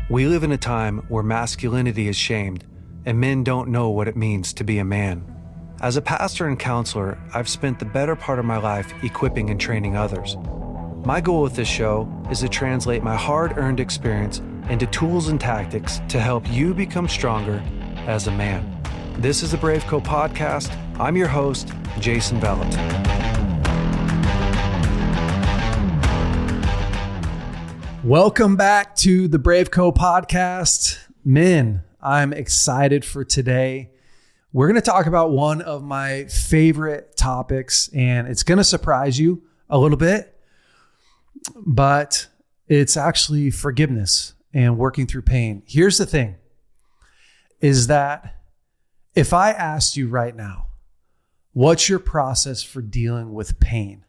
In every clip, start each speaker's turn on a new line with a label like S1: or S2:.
S1: We live in a time where masculinity is shamed and men don't know what it means to be a man. As a pastor and counselor, I've spent the better part of my life equipping and training others. My goal with this show is to translate my hard-earned experience into tools and tactics to help you become stronger as a man. This is the BraveCo podcast. I'm your host, Jason Vallotton.
S2: Welcome back to the BraveCo podcast. Men, I'm excited for today. We're going to talk about one of my favorite topics, and it's going to surprise you a little bit, but it's actually forgiveness and working through pain. Here's the thing, is that if I asked you right now, what's your process for dealing with pain?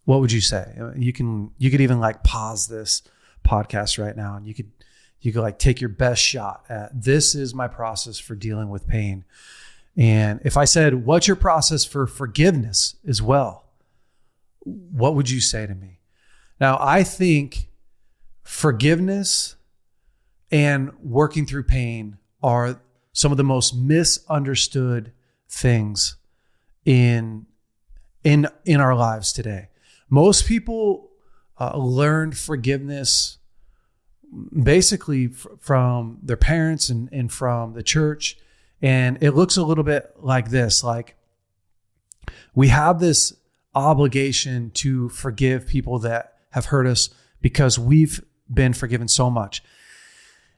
S2: What would you say? You could even like pause this podcast right now and you could like take your best shot at this is my process for dealing with pain. And if I said, what's your process for forgiveness as well? What would you say to me? Now, I think forgiveness and working through pain are some of the most misunderstood things in our lives today. Most people learned forgiveness basically from their parents and from the church. And it looks a little bit like this, like we have this obligation to forgive people that have hurt us because we've been forgiven so much.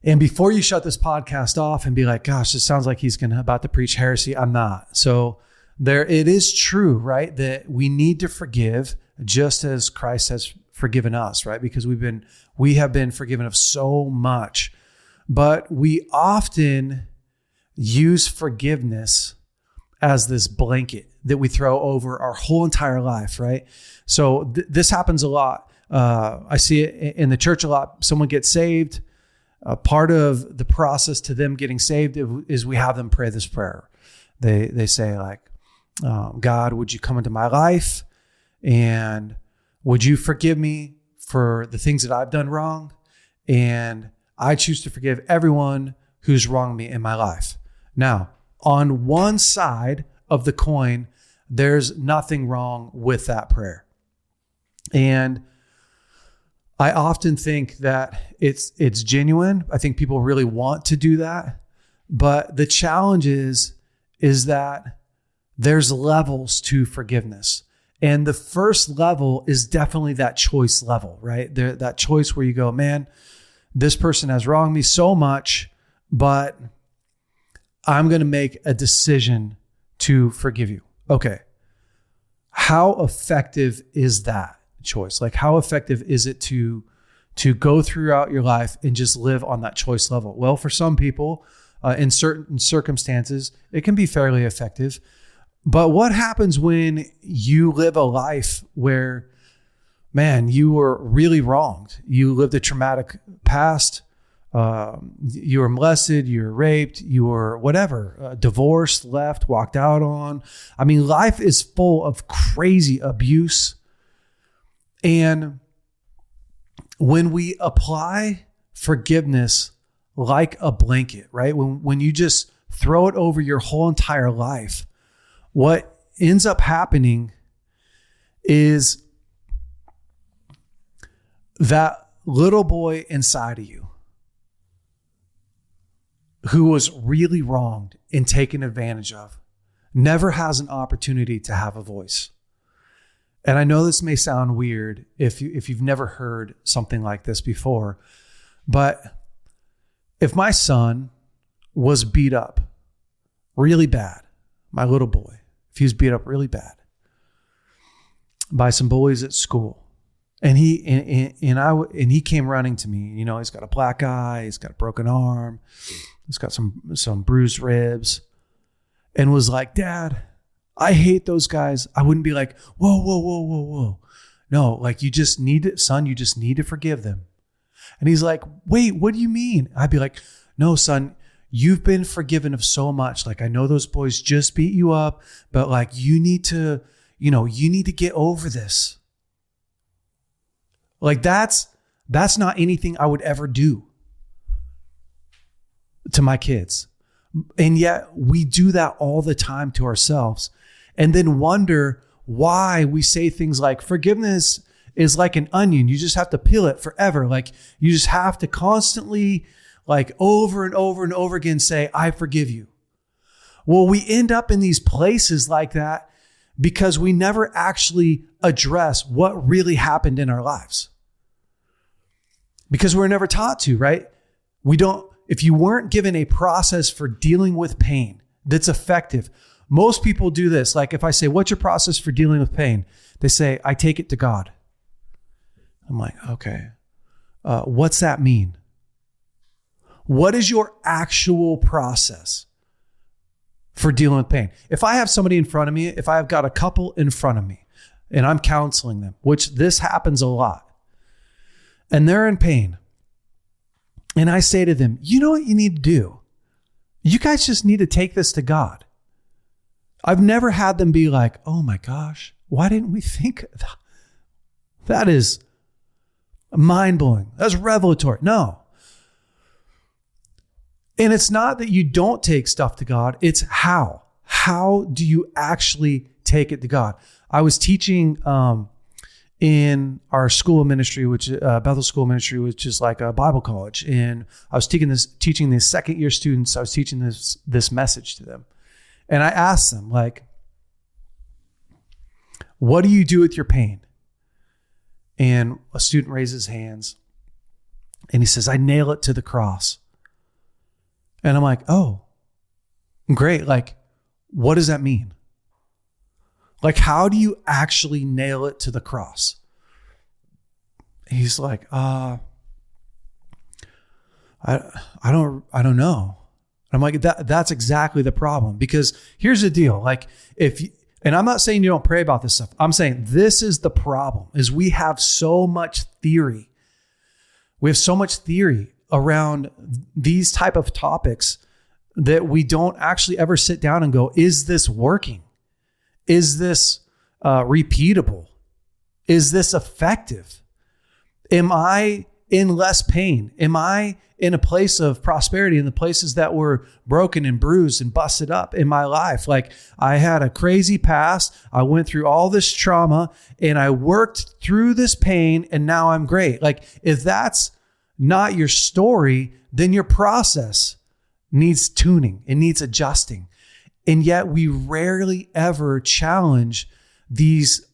S2: And before you shut this podcast off and be like, gosh, this sounds like he's about to preach heresy, I'm not. So it is true, right? That we need to forgive just as Christ has forgiven us, right? Because we have been forgiven of so much, but we often use forgiveness as this blanket that we throw over our whole entire life, right? So this happens a lot. I see it in the church a lot. Someone gets saved. Part of the process to them getting saved is we have them pray this prayer. They say like, God, would you come into my life? And would you forgive me for the things that I've done wrong? And I choose to forgive everyone who's wronged me in my life. Now, on one side of the coin, there's nothing wrong with that prayer. And I often think that it's genuine. I think people really want to do that. But the challenge is that there's levels to forgiveness. And the first level is definitely that choice level, right? That choice where you go, man, this person has wronged me so much, but I'm going to make a decision to forgive you. Okay. How effective is that choice? Like how effective is it to go throughout your life and just live on that choice level? Well, for some people, in certain circumstances, it can be fairly effective. But what happens when you live a life where, man, you were really wronged? You lived a traumatic past. You were molested, you were raped, you were whatever, divorced, left, walked out on. I mean, life is full of crazy abuse. And when we apply forgiveness like a blanket, right? When you just throw it over your whole entire life, what ends up happening is that little boy inside of you who was really wronged and taken advantage of never has an opportunity to have a voice. And I know this may sound weird if you've never heard something like this before, but if my son was beat up really bad, my little boy, if he was beat up really bad by some bullies at school, and he came running to me, you know, he's got a black eye, he's got a broken arm, he's got some bruised ribs, and was like, Dad, I hate those guys. I wouldn't be like, whoa. No, like you just need to forgive them. And he's like, wait, what do you mean? I'd be like, no, son, you've been forgiven of so much. Like, I know those boys just beat you up, but like, you need to get over this. Like that's not anything I would ever do. to my kids. And yet we do that all the time to ourselves and then wonder why we say things like forgiveness is like an onion. You just have to peel it forever. Like you just have to constantly, like over and over and over again, say, I forgive you. Well, we end up in these places like that because we never actually address what really happened in our lives. Because we're never taught to, right? If you weren't given a process for dealing with pain that's effective, most people do this. Like if I say, what's your process for dealing with pain? They say, I take it to God. I'm like, okay, what's that mean? What is your actual process for dealing with pain? If I have somebody in front of me, if I've got a couple in front of me and I'm counseling them, which this happens a lot, and they're in pain, and I say to them, you know what you need to do? You guys just need to take this to God. I've never had them be like, oh my gosh, why didn't we think of that? That is mind-blowing. That's revelatory. No. And it's not that you don't take stuff to God. It's how. How do you actually take it to God? I was teaching in our school of ministry, which Bethel School of Ministry, which is like a Bible college. And I was teaching the second year students. I was teaching this message to them. And I asked them, like, what do you do with your pain? And a student raises his hands and he says, I nail it to the cross. And I'm like, oh, great. Like, what does that mean? Like, how do you actually nail it to the cross? He's like, I don't know. I'm like, that's exactly the problem, because here's the deal. Like and I'm not saying you don't pray about this stuff. I'm saying this is the problem, is we have so much theory. We have so much theory around these type of topics that we don't actually ever sit down and go, is this working? Is this repeatable? Is this effective? Am I in less pain? Am I in a place of prosperity in the places that were broken and bruised and busted up in my life? Like, I had a crazy past. I went through all this trauma and I worked through this pain and now I'm great. Like, if that's not your story, then your process needs tuning. It needs adjusting. And yet we rarely ever challenge these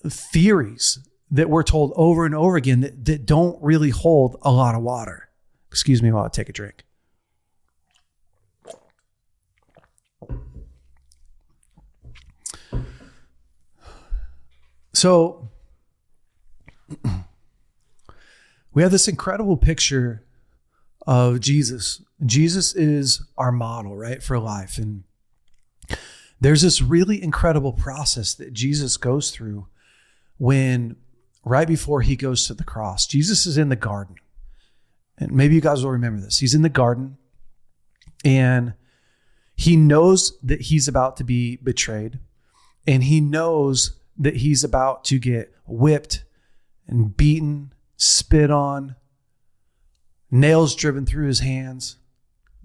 S2: theories that we're told over and over again that don't really hold a lot of water. Excuse me while I take a drink. So we have this incredible picture of Jesus. Jesus is our model, right, for life. And there's this really incredible process that Jesus goes through when, right before he goes to the cross. Jesus is in the garden. And maybe you guys will remember this. He's in the garden and he knows that he's about to be betrayed. And he knows that he's about to get whipped and beaten, spit on, nails driven through his hands,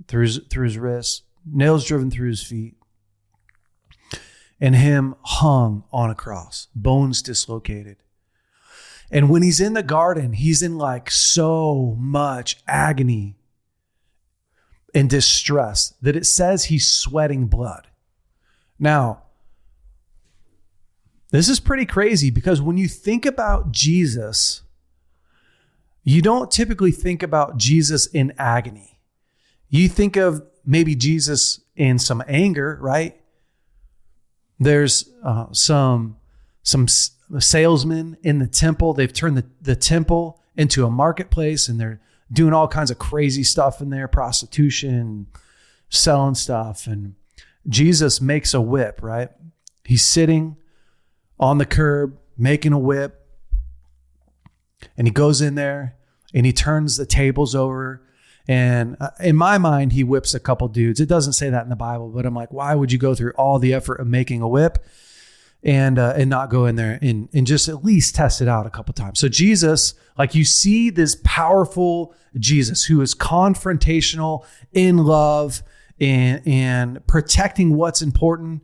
S2: through his wrists, nails driven through his feet, and him hung on a cross, bones dislocated. And when he's in the garden, he's in like so much agony and distress that it says he's sweating blood. Now, this is pretty crazy, because when you think about Jesus, you don't typically think about Jesus in agony. You think of maybe Jesus in some anger, right? There's some salesmen in the temple. They've turned the temple into a marketplace, and they're doing all kinds of crazy stuff in there, prostitution, selling stuff. And Jesus makes a whip, right? He's sitting on the curb, making a whip. And he goes in there and he turns the tables over. And in my mind, he whips a couple dudes. It doesn't say that in the Bible, but I'm like, why would you go through all the effort of making a whip and not go in there and just at least test it out a couple times. So Jesus, like you see this powerful Jesus who is confrontational in love and protecting what's important.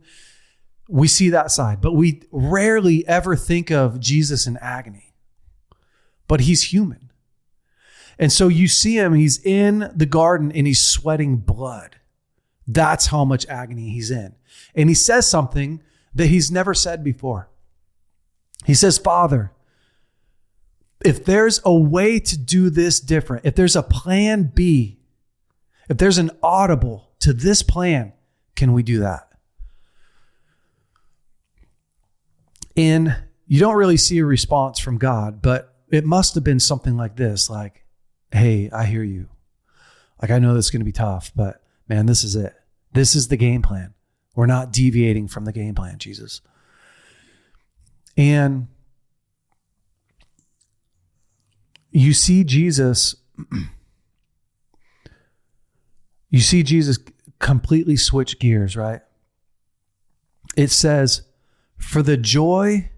S2: We see that side, but we rarely ever think of Jesus in agony, but he's human. And so you see him, he's in the garden and he's sweating blood. That's how much agony he's in. And he says something that he's never said before. He says, Father, if there's a way to do this different, if there's a plan B, if there's an audible to this plan, can we do that? And you don't really see a response from God, but it must have been something like this, like, hey, I hear you. Like, I know this is going to be tough, but man, this is it. This is the game plan. We're not deviating from the game plan, Jesus. And you see Jesus completely switch gears, right? It says, for the joy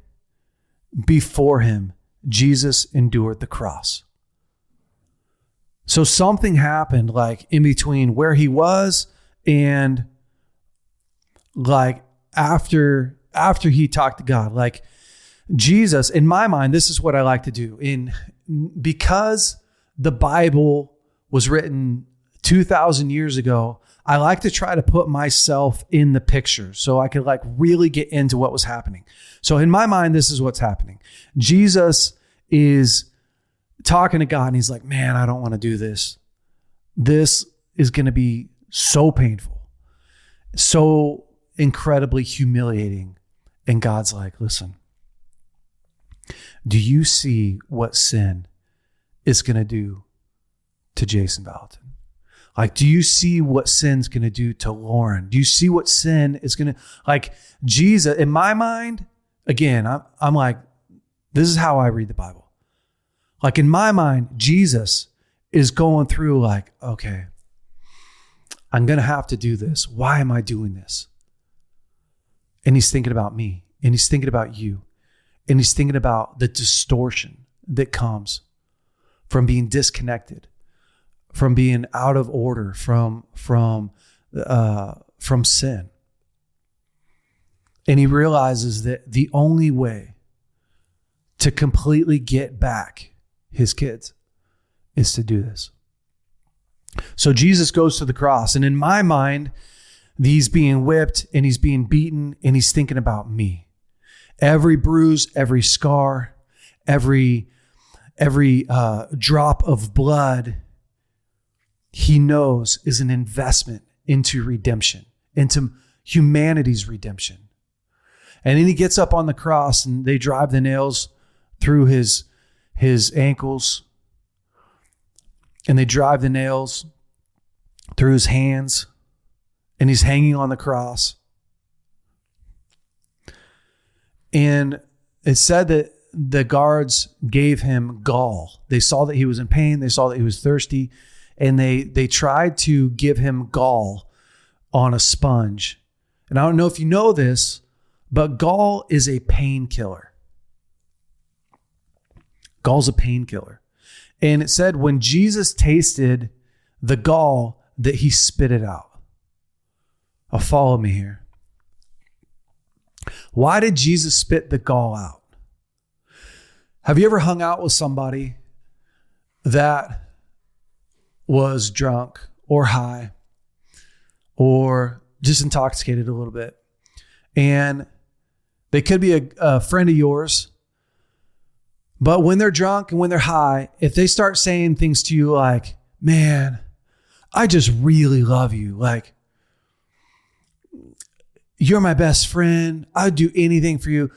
S2: before him, Jesus endured the cross. So something happened like in between where he was and like after he talked to God. Like Jesus, in my mind, this is what I like to do. Because the Bible was written 2,000 years ago, I like to try to put myself in the picture so I could like really get into what was happening. So in my mind, this is what's happening. Jesus is talking to God and he's like, man, I don't want to do this. This is going to be so painful, so incredibly humiliating. And God's like, listen, do you see what sin is going to do to Jason Vallotton? Like, do you see what sin's going to do to Lauren? Do you see what sin is going to, like Jesus, in my mind, again, I'm like, this is how I read the Bible. Like in my mind, Jesus is going through like, okay, I'm going to have to do this. Why am I doing this? And he's thinking about me and he's thinking about you and he's thinking about the distortion that comes from being disconnected, from being out of order, from sin. And he realizes that the only way to completely get back his kids is to do this. So Jesus goes to the cross. And in my mind, he's being whipped and he's being beaten and he's thinking about me. Every bruise, every scar, every drop of blood, he knows is an investment into redemption, into humanity's redemption. And then he gets up on the cross and they drive the nails through his ankles and they drive the nails through his hands and he's hanging on the cross. And it said that the guards gave him gall. They saw that he was in pain. They saw that he was thirsty. And they tried to give him gall on a sponge. And I don't know if you know this, but gall is a painkiller. Gall's a painkiller. And it said when Jesus tasted the gall that he spit it out. Follow me here. Why did Jesus spit the gall out? Have you ever hung out with somebody that was drunk or high or just intoxicated a little bit? And they could be a friend of yours, but when they're drunk and when they're high, if they start saying things to you like, man, I just really love you. Like, you're my best friend. I'd do anything for you.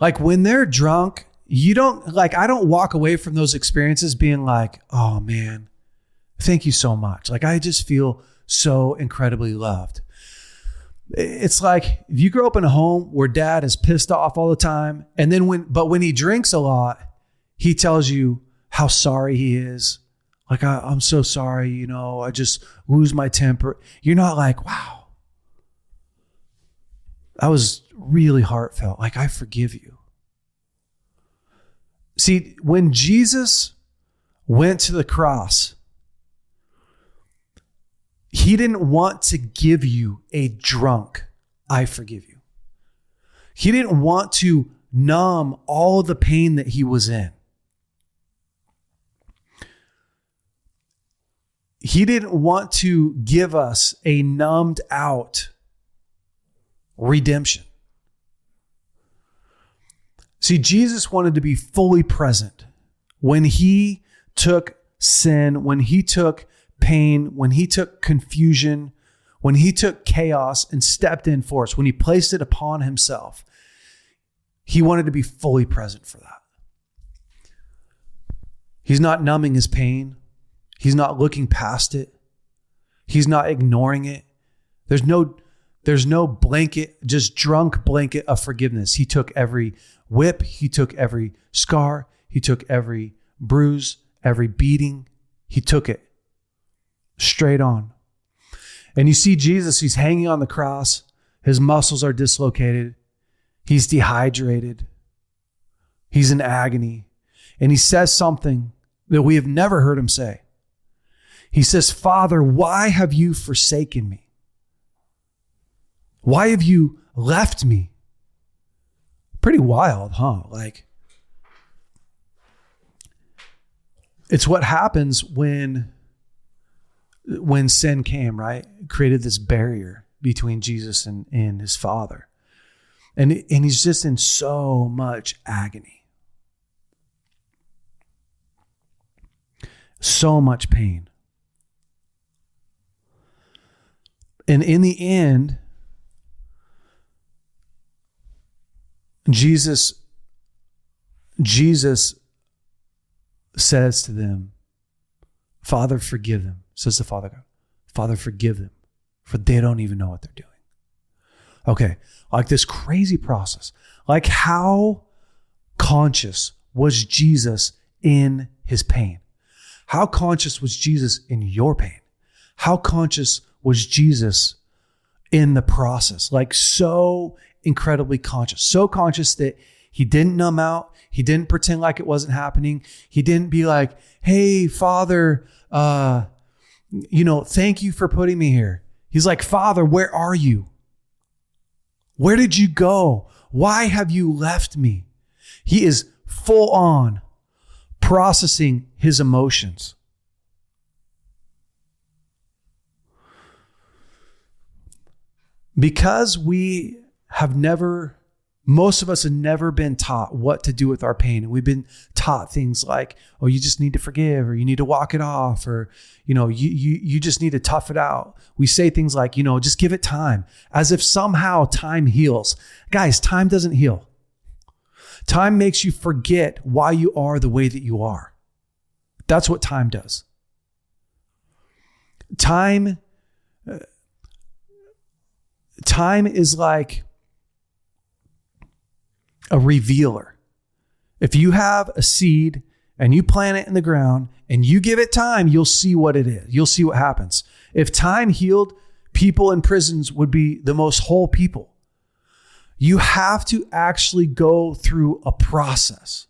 S2: Like when they're drunk, I don't walk away from those experiences being like, oh man, thank you so much. Like, I just feel so incredibly loved. It's like if you grow up in a home where dad is pissed off all the time, and then when he drinks a lot, he tells you how sorry he is. Like, I'm so sorry, I just lose my temper. You're not like, wow, That was really heartfelt. Like, I forgive you. See, when Jesus went to the cross, he didn't want to give you a drunk, I forgive you. He didn't want to numb all the pain that he was in. He didn't want to give us a numbed out redemption. See, Jesus wanted to be fully present when he took sin, when he took pain, when he took confusion, when he took chaos and stepped in for us, when he placed it upon himself. He wanted to be fully present for that. He's not numbing his pain. He's not looking past it. He's not ignoring it. There's no blanket, just drunk blanket of forgiveness. He took every whip. He took every scar. He took every bruise, every beating. He took it straight on. And you see Jesus, he's hanging on the cross. His muscles are dislocated. He's dehydrated. He's in agony. And he says something that we have never heard him say. He says, Father, why have you forsaken me? Why have you left me? Pretty wild, huh? Like, it's what happens when sin came, right? It created this barrier between Jesus and his Father. And he's just in so much agony. So much pain. And in the end, Jesus says to them, Father, forgive them, says the Father God. Father, forgive them, for they don't even know what they're doing. Okay, like this crazy process. Like, how conscious was Jesus in his pain? How conscious was Jesus in your pain? How conscious was Jesus in the process? Like, so incredibly conscious. So conscious that he didn't numb out. He didn't pretend like it wasn't happening. He didn't be like, hey, Father, thank you for putting me here. He's like, Father, where are you? Where did you go? Why have you left me? He is full on processing his emotions. Because most of us have never been taught what to do with our pain. And we've been taught things like, oh, you just need to forgive, or you need to walk it off, or, you just need to tough it out. We say things like, just give it time, as if somehow time heals. Guys, time doesn't heal. Time makes you forget why you are the way that you are. That's what time does. Time is like a revealer. If you have a seed and you plant it in the ground and you give it time, you'll see what it is. You'll see what happens. If time healed, people in prisons would be the most whole people. You have to actually go through a process.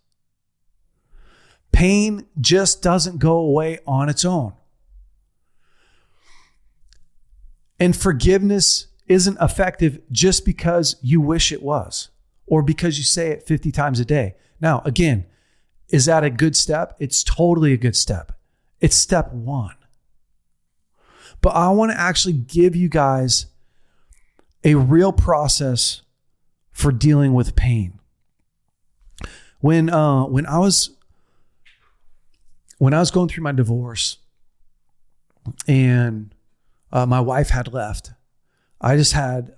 S2: Pain just doesn't go away on its own. And forgiveness isn't effective just because you wish it was, or because you say it 50 times a day. Now, again, is that a good step? It's totally a good step. It's step one. But I want to actually give you guys a real process for dealing with pain. When I was going through my divorce and my wife had left, I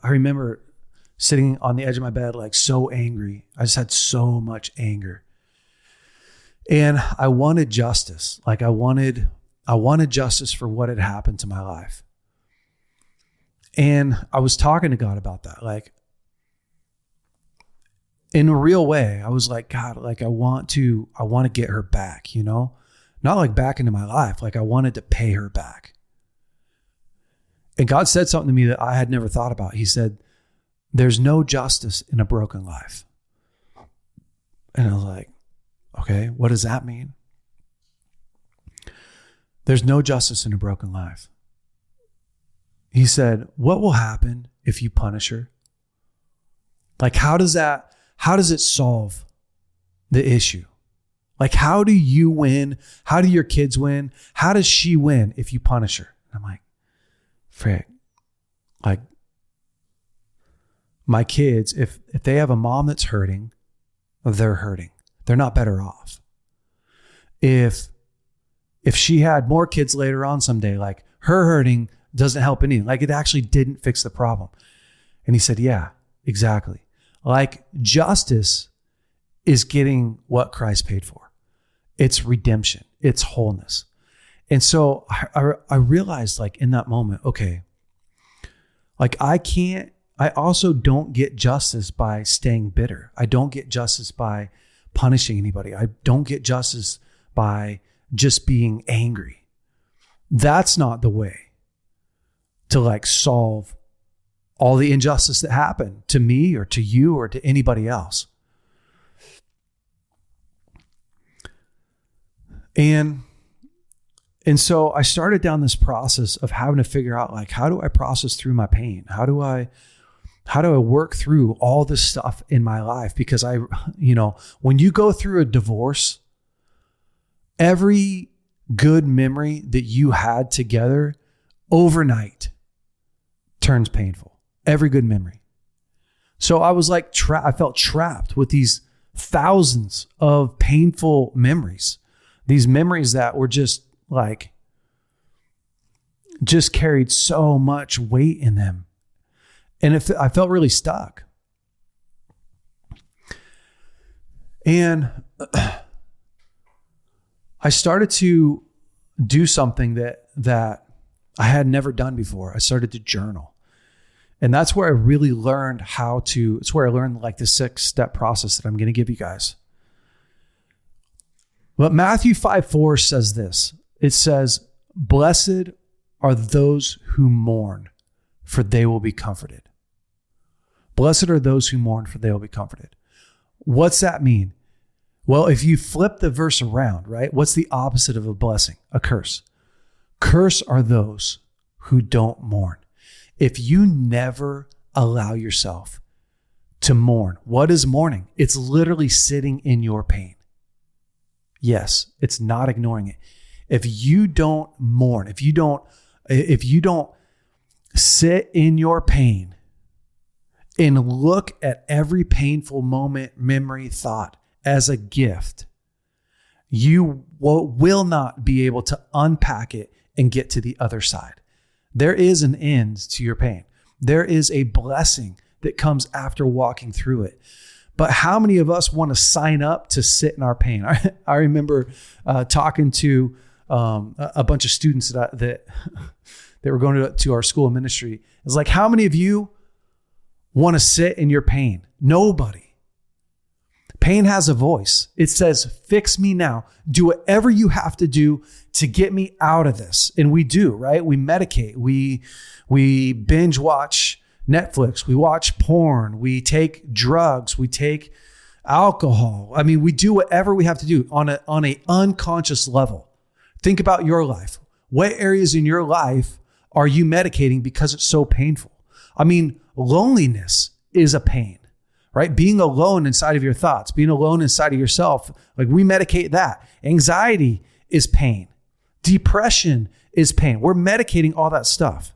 S2: remember sitting on the edge of my bed, like so angry. I just had so much anger. And I wanted justice. Like I wanted justice for what had happened to my life. And I was talking to God about that. Like, in a real way, I was like, God, like I want to get her back, not like back into my life. Like I wanted to pay her back. And God said something to me that I had never thought about. He said, there's no justice in a broken life. And I was like, okay, what does that mean? There's no justice in a broken life. He said, what will happen if you punish her? Like, how does it solve the issue? Like, how do you win? How do your kids win? How does she win if you punish her? And I'm like, frick, like, my kids, if they have a mom that's hurting, they're hurting. They're not better off. If she had more kids later on someday, like, her hurting doesn't help anything. Like, it actually didn't fix the problem. And he said, yeah, exactly. Like, justice is getting what Christ paid for. It's redemption. It's wholeness. And so I realized, like, in that moment, okay, like, I also don't get justice by staying bitter. I don't get justice by punishing anybody. I don't get justice by just being angry. That's not the way to, like, solve all the injustice that happened to me or to you or to anybody else. And so I started down this process of having to figure out, like, how do I process through my pain? How do I work through all this stuff in my life? Because when you go through a divorce, every good memory that you had together overnight turns painful. Every good memory. So I was like, I felt trapped with these thousands of painful memories. These memories that were just carried so much weight in them. And I felt really stuck. And I started to do something that I had never done before. I started to journal. And that's where I really learned it's where I learned, like, the 6-step process that I'm going to give you guys. But Matthew 5:4 says this. It says, blessed are those who mourn, for they will be comforted. Blessed are those who mourn, for they will be comforted. What's that mean? Well, if you flip the verse around, right? What's the opposite of a blessing? A curse. Curse are those who don't mourn. If you never allow yourself to mourn, what is mourning? It's literally sitting in your pain. Yes, it's not ignoring it. If you don't mourn, if you don't sit in your pain and look at every painful moment, memory, thought as a gift, you will not be able to unpack it and get to the other side. There is an end to your pain. There is a blessing that comes after walking through it. But how many of us want to sign up to sit in our pain? I remember talking to a bunch of students that were going to our school of ministry. It's like, how many of you want to sit in your pain? Nobody. Pain has a voice. It says, fix me now. Do whatever you have to do to get me out of this. And we do, right? We medicate. We binge watch Netflix. We watch porn. We take drugs. We take alcohol. I mean, we do whatever we have to do on a unconscious level. Think about your life. What areas in your life are you medicating because it's so painful? I mean, loneliness is a pain, right? Being alone inside of your thoughts, being alone inside of yourself, like, we medicate that. Anxiety is pain. Depression is pain. We're medicating all that stuff.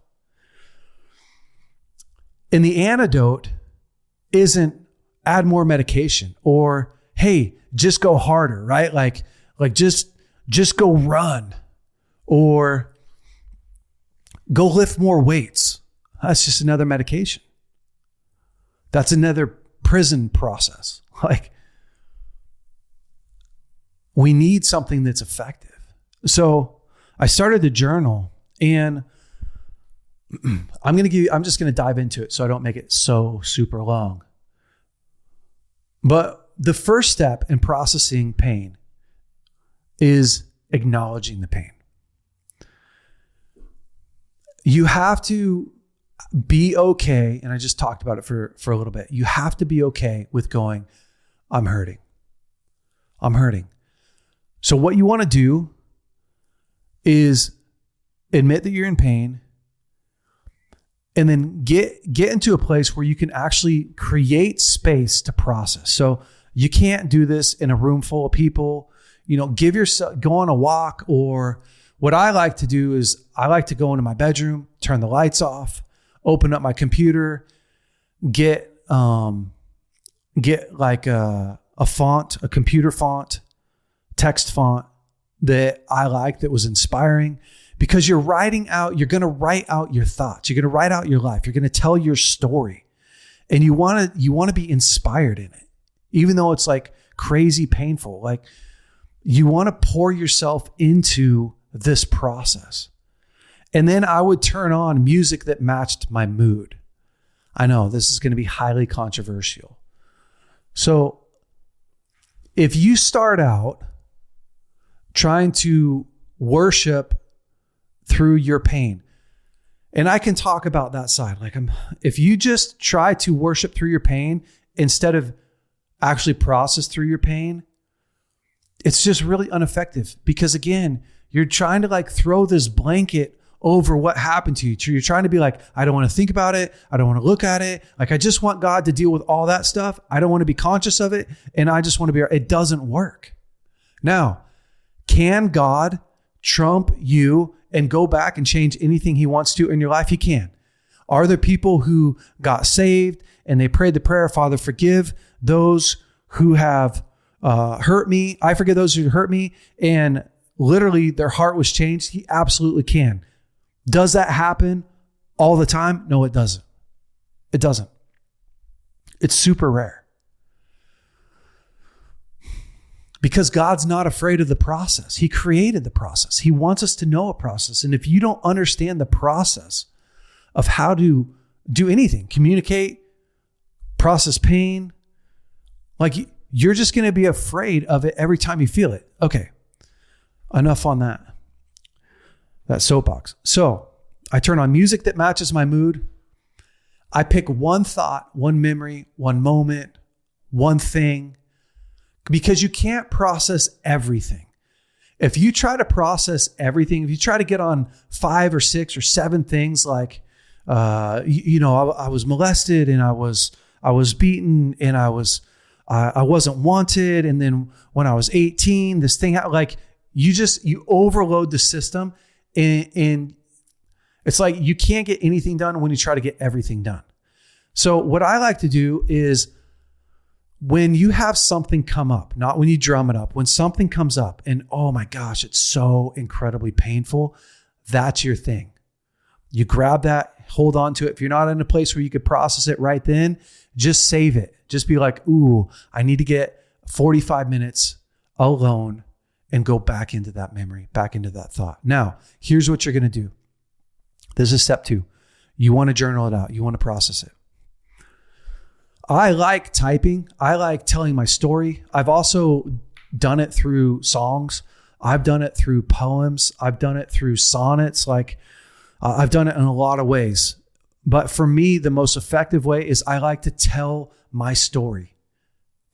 S2: And the antidote isn't add more medication or, hey, just go harder, right? Like just go run or go lift more weights. That's just another medication. That's another prison process. Like, we need something that's effective. So I started the journal, and I'm just going to dive into it so I don't make it so super long. But the first step in processing pain is acknowledging the pain. You have to be okay. And I just talked about it for a little bit. You have to be okay with going, I'm hurting. I'm hurting. So what you want to do is admit that you're in pain, and then get into a place where you can actually create space to process. So you can't do this in a room full of people. Go on a walk, or what I like to do is I like to go into my bedroom, turn the lights off, open up my computer, get like a font, a computer font, text font that I like, that was inspiring, because you're going to write out your thoughts. You're going to write out your life. You're going to tell your story, and you want to be inspired in it, even though it's like crazy painful. Like, you want to pour yourself into this process. And then I would turn on music that matched my mood. I know this is going to be highly controversial. So if you start out trying to worship through your pain, and I can talk about that side, if you just try to worship through your pain instead of actually process through your pain, it's just really ineffective, because again, you're trying to throw this blanket over what happened to you. You're trying to be like, I don't want to think about it. I don't want to look at it. I just want God to deal with all that stuff. I don't want to be conscious of it. And I just want to be, it doesn't work. Now, can God trump you and go back and change anything he wants to in your life? He can. Are there people who got saved and they prayed the prayer, Father, forgive those who have hurt me. I forgive those who hurt me. And literally their heart was changed? He absolutely can. Does that happen all the time? No, it doesn't. It doesn't. It's super rare. Because God's not afraid of the process. He created the process. He wants us to know a process. And if you don't understand the process of how to do anything, communicate, process pain, you're just going to be afraid of it every time you feel it. Okay. Enough on that soapbox. So I turn on music that matches my mood. I pick one thought, one memory, one moment, one thing, because you can't process everything. If you try to process everything, if you try to get on 5 or 6 or 7 things, I was molested and I was beaten and I wasn't wanted. And then when I was 18, this thing, you overload the system, and it's like you can't get anything done when you try to get everything done. So what I like to do is, when you have something come up, not when you drum it up, when something comes up and, oh my gosh, it's so incredibly painful, that's your thing. You grab that, hold on to it. If you're not in a place where you could process it right then, just save it. Just be like, ooh, I need to get 45 minutes alone and go back into that memory, back into that thought. Now, here's what you're going to do. This is step 2. You want to journal it out. You want to process it. I like typing. I like telling my story. I've also done it through songs. I've done it through poems. I've done it through sonnets. I've done it in a lot of ways. But for me, the most effective way is I like to tell my story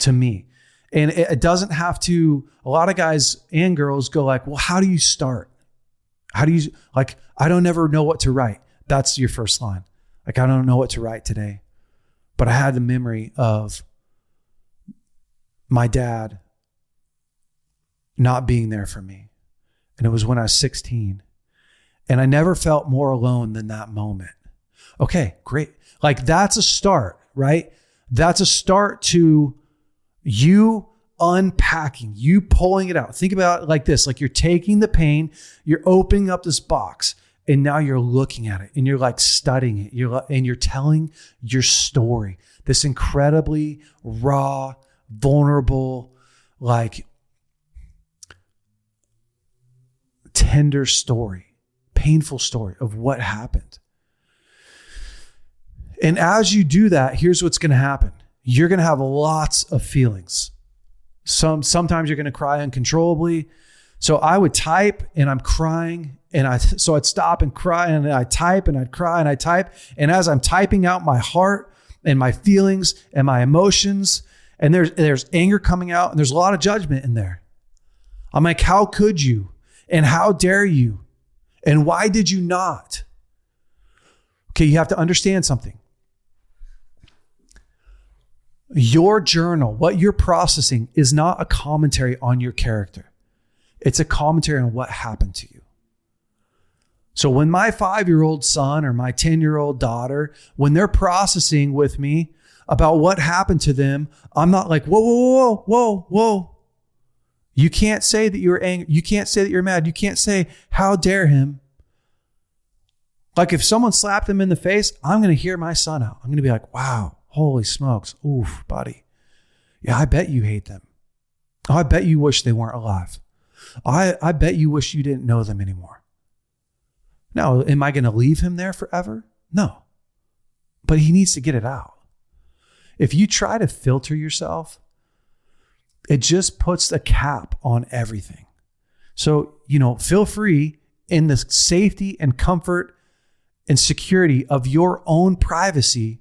S2: to me. And it doesn't have to, a lot of guys and girls go well, how do you start? How do you, I don't ever know what to write. That's your first line. I don't know what to write today. But I had the memory of my dad not being there for me. And it was when I was 16. And I never felt more alone than that moment. Okay, great. That's a start, right? That's a start to you unpacking, you pulling it out. Think about it like this, you're taking the pain, you're opening up this box, and now you're looking at it and you're studying it. You're telling your story, this incredibly raw, vulnerable, tender story, painful story of what happened. And as you do that, here's what's going to happen. You're going to have lots of feelings. Sometimes you're going to cry uncontrollably. So I would type and I'm crying, so I'd stop and cry, and I'd type and I'd cry and I'd type. And as I'm typing out my heart and my feelings and my emotions, and there's anger coming out, and there's a lot of judgment in there. I'm like, how could you? And how dare you? And why did you not? Okay, you have to understand something. Your journal, what you're processing, is not a commentary on your character. It's a commentary on what happened to you. So when my 5-year-old son or my 10-year-old daughter, when they're processing with me about what happened to them, I'm not like, whoa, whoa, whoa, whoa, whoa. You can't say that you're angry. You can't say that you're mad. You can't say, how dare him? Like if someone slapped him in the face, I'm going to hear my son out. I'm going to be like, wow, holy smokes. Oof, buddy. Yeah, I bet you hate them. Oh, I bet you wish they weren't alive. I bet you wish you didn't know them anymore. Now, am I going to leave him there forever? No. But he needs to get it out. If you try to filter yourself, it just puts a cap on everything. So, feel free in the safety and comfort and security of your own privacy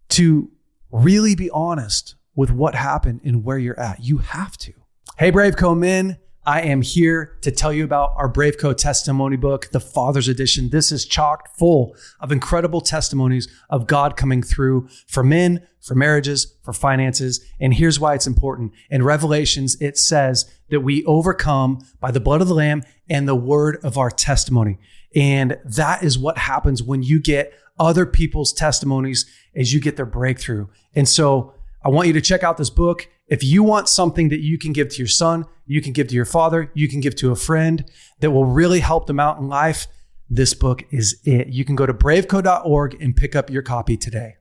S2: to really be honest with what happened and where you're at. You have to. Hey, BraveCo men. I am here to tell you about our BraveCo testimony book, the Father's Edition. This is chock full of incredible testimonies of God coming through for men, for marriages, for finances. And here's why it's important. In Revelations, it says that we overcome by the blood of the Lamb and the word of our testimony. And that is what happens when you get other people's testimonies as you get their breakthrough. And so I want you to check out this book. If you want something that you can give to your son, you can give to your father, you can give to a friend that will really help them out in life, this book is it. You can go to braveco.org and pick up your copy today.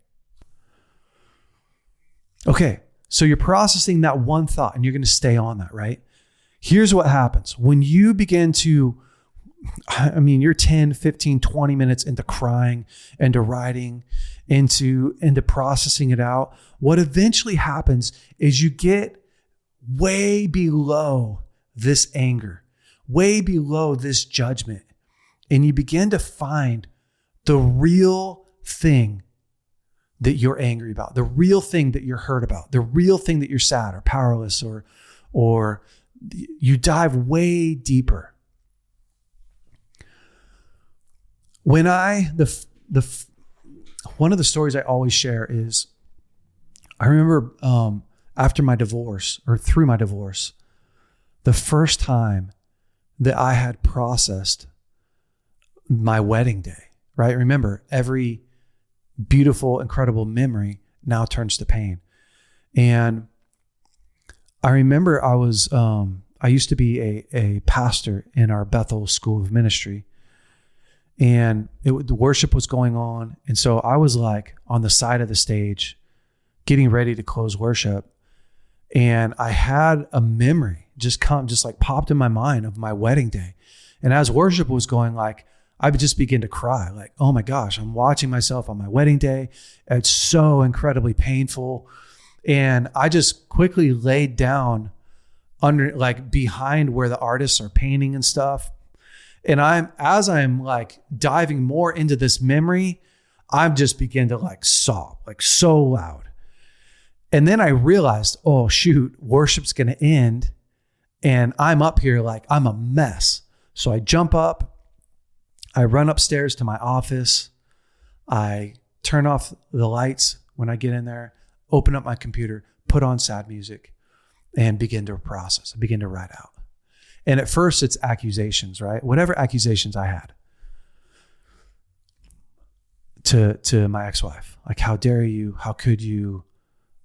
S2: Okay, so you're processing that one thought and you're going to stay on that, right? Here's what happens. When you begin to, you're 10, 15, 20 minutes into crying, into writing, into processing it out. What eventually happens is you get way below this anger, way below this judgment, and you begin to find the real thing that you're angry about, the real thing that you're hurt about, the real thing that you're sad or powerless, or you dive way deeper. When one of the stories I always share is, I remember after my divorce or through my divorce, the first time that I had processed my wedding day, right? Remember, every beautiful, incredible memory now turns to pain. And I remember I used to be a pastor in our Bethel School of Ministry. And the worship was going on. And so I was like on the side of the stage getting ready to close worship. And I had a memory just popped in my mind of my wedding day. And as worship was going, like, I would just begin to cry, like, oh my gosh, I'm watching myself on my wedding day. It's so incredibly painful. And I just quickly laid down behind where the artists are painting and stuff. And as I'm like diving more into this memory, I'm just begin to like sob, like so loud. And then I realized, oh shoot, worship's going to end. And I'm up here like I'm a mess. So I jump up, I run upstairs to my office. I turn off the lights when I get in there, open up my computer, put on sad music, and begin to process. I begin to write out. And at first it's accusations, right? Whatever accusations I had to my ex-wife, like, how dare you? How could you?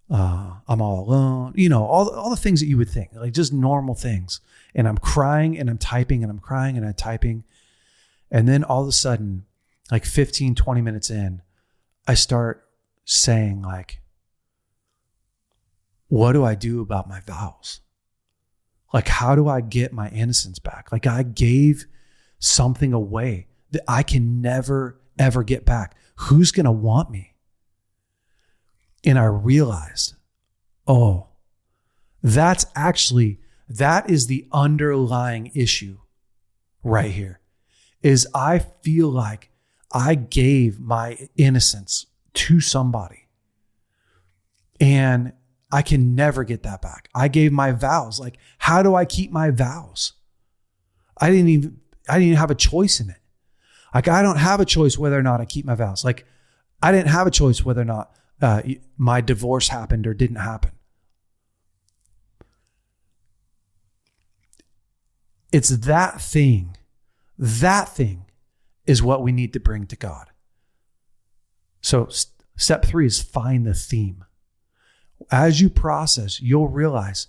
S2: I'm all alone. All the things that you would think, like just normal things. And I'm crying and I'm typing and I'm crying and I'm typing. And then all of a sudden, like 15, 20 minutes in, I start saying like, what do I do about my vows? Like, how do I get my innocence back? Like, I gave something away that I can never, ever get back. Who's going to want me? And I realized, oh, that's actually that is the underlying issue right here, is I feel like I gave my innocence to somebody and I can never get that back. I gave my vows. Like, how do I keep my vows? I didn't even have a choice in it. Like, I don't have a choice whether or not I keep my vows. Like, I didn't have a choice whether or not my divorce happened or didn't happen. It's that thing is what we need to bring to God. So step 3 is find the theme. As you process, you'll realize,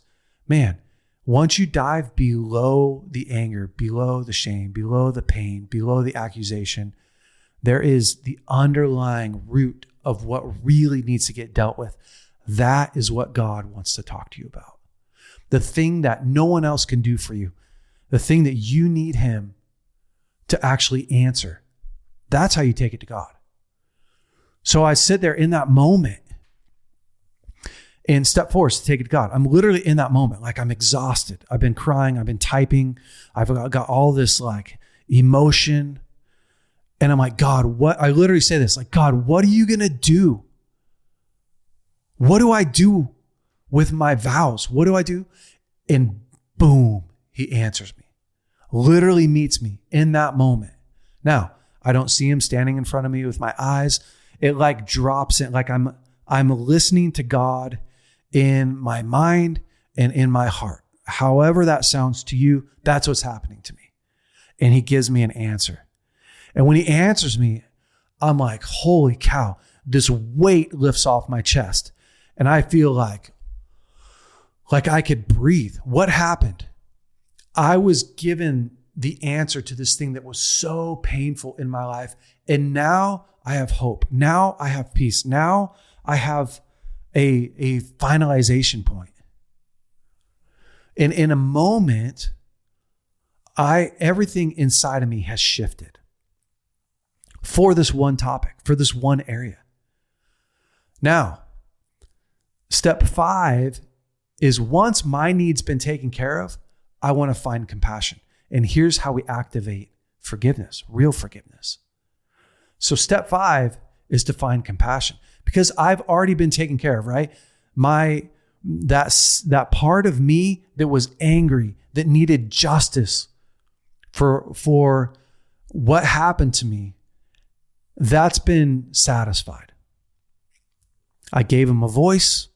S2: man, once you dive below the anger, below the shame, below the pain, below the accusation, there is the underlying root of what really needs to get dealt with. That is what God wants to talk to you about. The thing that no one else can do for you, the thing that you need Him to actually answer. That's how you take it to God. So I sit there in that moment. And step 4 is to take it to God. I'm literally in that moment. Like, I'm exhausted. I've been crying. I've been typing. I've got all this like emotion. And I'm like, God, what? I literally say this, like, God, what are you going to do? What do I do with my vows? What do I do? And boom, He answers me. Literally meets me in that moment. Now, I don't see Him standing in front of me with my eyes. It like drops in, like I'm listening to God in my mind and in my heart. However that sounds to you, that's what's happening to me. And He gives me an answer. And when He answers me, I'm like, holy cow, this weight lifts off my chest. And I feel like I could breathe. What happened? I was given the answer to this thing that was so painful in my life. And now I have hope. Now I have peace. Now I have a finalization point. And in a moment, everything inside of me has shifted for this one topic, for this one area. Now, step 5 is once my need's been taken care of, I want to find compassion. And here's how we activate forgiveness, real forgiveness. So step 5 is to find compassion because I've already been taken care of, right? That part of me that was angry, that needed justice for what happened to me, that's been satisfied. I gave Him a voice.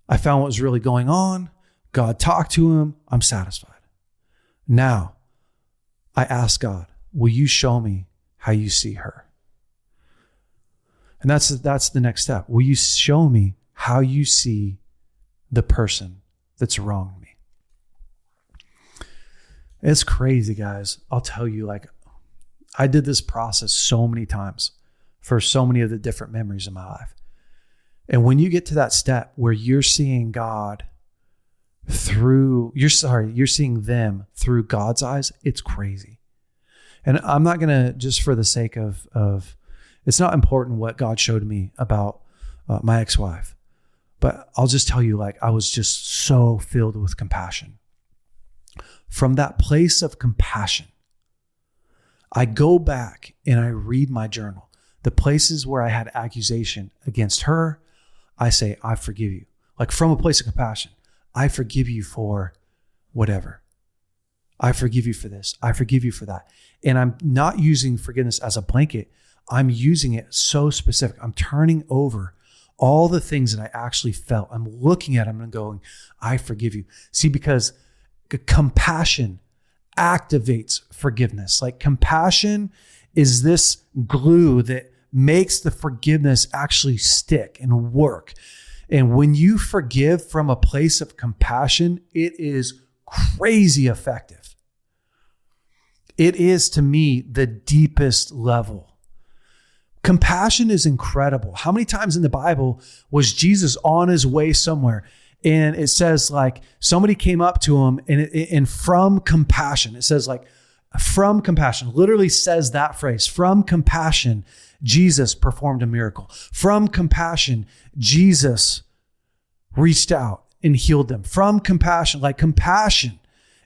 S2: I found what was really going on. God talked to him. I'm satisfied. Now, I ask God, will you show me how you see her? And that's the next step. Will you show me how you see the person that's wronged me? It's crazy, guys. I'll tell you, like, I did this process so many times for so many of the different memories in my life. And when you get to that step where you're seeing God you're seeing them through God's eyes, it's crazy. And I'm not going to, just for the sake of it's not important what God showed me about my ex-wife, but I'll just tell you, like, I was just so filled with compassion. From that place of compassion, I go back and I read my journal. The places where I had accusation against her, I say, I forgive you. Like, from a place of compassion, I forgive you for whatever. I forgive you for this. I forgive you for that. And I'm not using forgiveness as a blanket. I'm using it so specific. I'm turning over all the things that I actually felt. I'm looking at them and going, I forgive you. See, because compassion activates forgiveness. Like, compassion is this glue that makes the forgiveness actually stick and work. And when you forgive from a place of compassion, it is crazy effective. It is, to me, the deepest level. Compassion is incredible. How many times in the Bible was Jesus on his way somewhere? And it says, like, somebody came up to him and from compassion, it says, like, from compassion, literally says that phrase, from compassion, Jesus performed a miracle. From compassion, Jesus reached out and healed them from compassion. Like compassion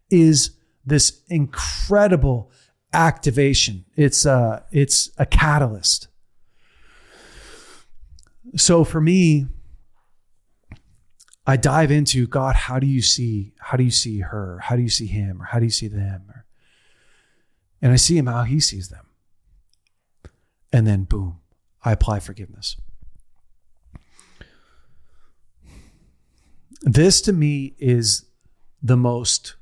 S2: is this incredible activation. It's a catalyst. So for me, I dive into, God, how do you see her? How do you see him? Or how do you see them? And I see him how he sees them. And then boom, I apply forgiveness. This to me is the most,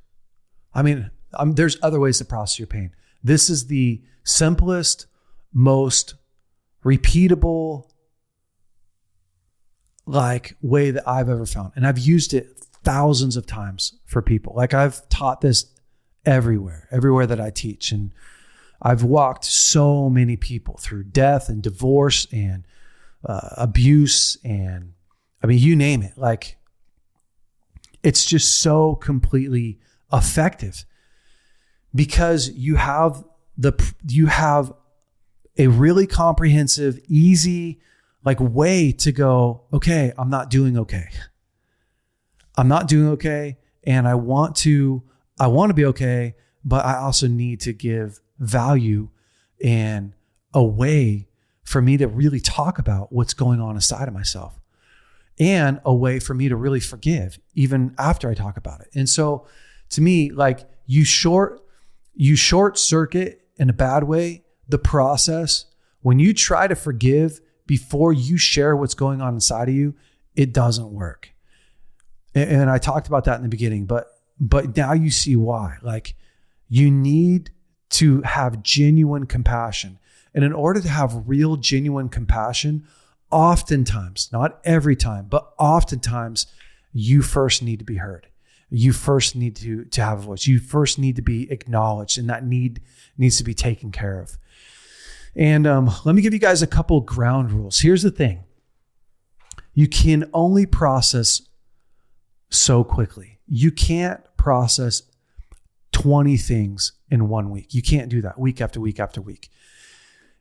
S2: there's other ways to process your pain. This is the simplest, most repeatable way that I've ever found. And I've used it thousands of times for people. Like I've taught this everywhere that I teach. And I've walked so many people through death and divorce and abuse. And you name it. Like it's just so completely effective because you have a really comprehensive, easy, way to go, okay, I'm not doing okay. I'm not doing okay. And I want to be okay, but I also need to give value and a way for me to really talk about what's going on inside of myself and a way for me to really forgive even after I talk about it. And so to me, you short circuit in a bad way, the process. When you try to forgive before you share what's going on inside of you, it doesn't work. And I talked about that in the beginning, but now you see why. You need to have genuine compassion. And in order to have real, genuine compassion, oftentimes, not every time, but oftentimes, you first need to be heard. You first need to have a voice. You first need to be acknowledged, and that need needs to be taken care of. And let me give you guys a couple ground rules. Here's the thing. You can only process so quickly. You can't process 20 things in 1 week. You can't do that week after week after week.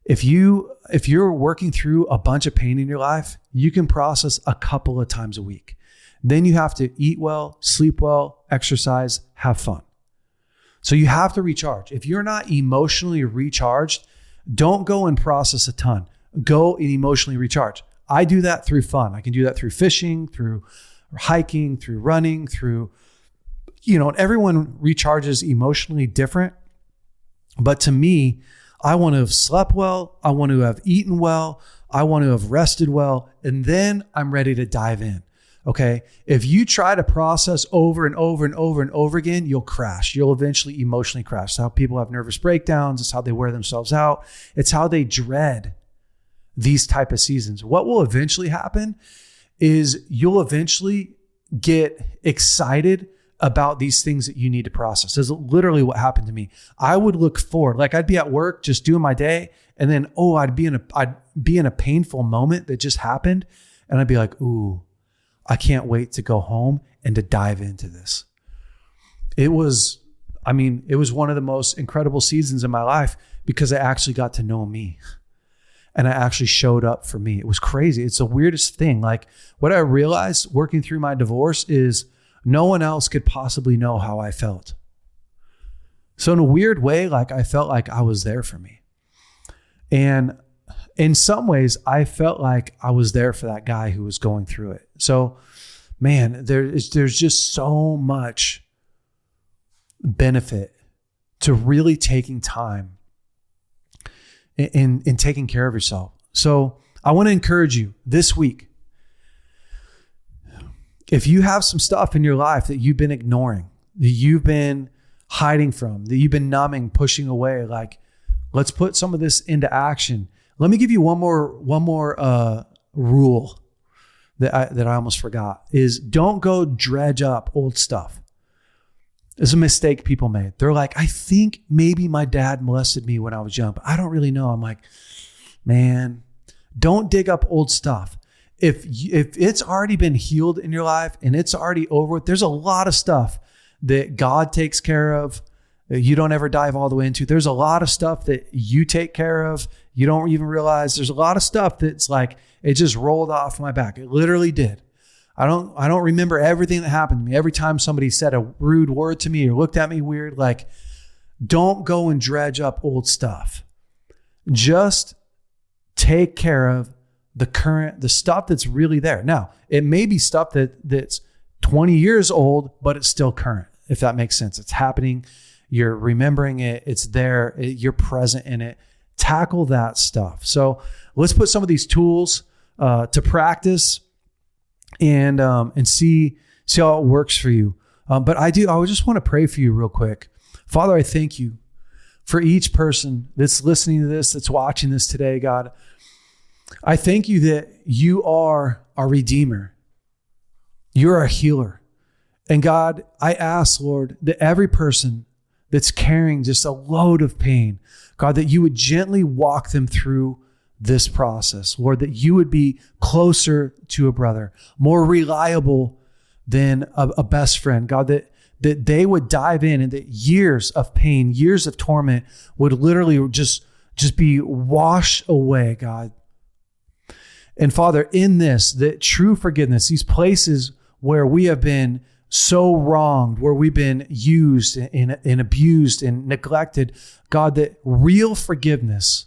S2: If you're working through a bunch of pain in your life, you can process a couple of times a week. Then you have to eat well, sleep well, exercise, have fun. So you have to recharge. If you're not emotionally recharged, don't go and process a ton. Go and emotionally recharge. I do that through fun. I can do that through fishing, through hiking, through running, through, and everyone recharges emotionally different. But to me, I want to have slept well. I want to have eaten well. I want to have rested well. And then I'm ready to dive in. Okay. If you try to process over and over and over and over again, you'll crash. You'll eventually emotionally crash. It's how people have nervous breakdowns. It's how they wear themselves out. It's how they dread these type of seasons. What will eventually happen is you'll eventually get excited about these things that you need to process. This is literally what happened to me. I would look forward, I'd be at work just doing my day, and then I'd be in a painful moment that just happened, and I'd be like, ooh, I can't wait to go home and to dive into this. It was one of the most incredible seasons in my life because I actually got to know me. And I actually showed up for me. It was crazy. It's the weirdest thing. What I realized working through my divorce is no one else could possibly know how I felt. So in a weird way, I felt like I was there for me. And in some ways, I felt like I was there for that guy who was going through it. So, man, there's just so much benefit to really taking time in taking care of yourself. So I want to encourage you this week. If you have some stuff in your life that you've been ignoring, that you've been hiding from, that you've been numbing, pushing away, let's put some of this into action. Let me give you one more rule that I almost forgot is don't go dredge up old stuff. It's a mistake people made. They're like, I think maybe my dad molested me when I was young, but I don't really know. I'm like, man, don't dig up old stuff. If it's already been healed in your life and it's already over with, there's a lot of stuff that God takes care of that you don't ever dive all the way into. There's a lot of stuff that you take care of. You don't even realize there's a lot of stuff that's it just rolled off my back. It literally did. I don't remember everything that happened to me. Every time somebody said a rude word to me or looked at me weird, like, don't go and dredge up old stuff. Just take care of the stuff that's really there. Now, it may be stuff that's 20 years old, but it's still current, if that makes sense. It's happening. You're remembering it. It's there. You're present in it. Tackle that stuff. So let's put some of these tools to practice and see how it works for you. But I just want to pray for you real quick. Father, I thank you for each person that's listening to this, that's watching this today, God. I thank you that you are our Redeemer. You're our healer. And God, I ask, Lord, that every person that's carrying just a load of pain, God, that you would gently walk them through this process. Lord, that you would be closer to a brother, more reliable than a best friend. God, that they would dive in and that years of pain, years of torment would literally just be washed away, God. And Father, in this, that true forgiveness, these places where we have been so wronged, where we've been used and abused and neglected, God, that real forgiveness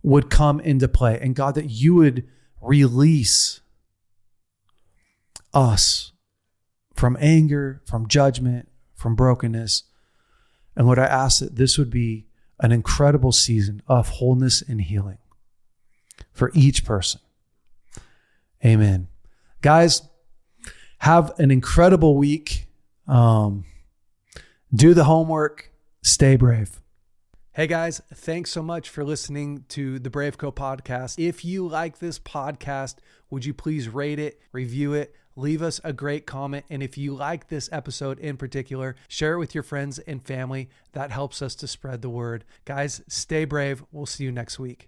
S2: would come into play. And God, that you would release us from anger, from judgment, from brokenness. And Lord, I ask that this would be an incredible season of wholeness and healing for each person. Amen. Guys, have an incredible week. Do the homework. Stay brave. Hey guys, thanks so much for listening to the BraveCo podcast. If you like this podcast, would you please rate it, review it, leave us a great comment. And if you like this episode in particular, share it with your friends and family. That helps us to spread the word. Guys, stay brave. We'll see you next week.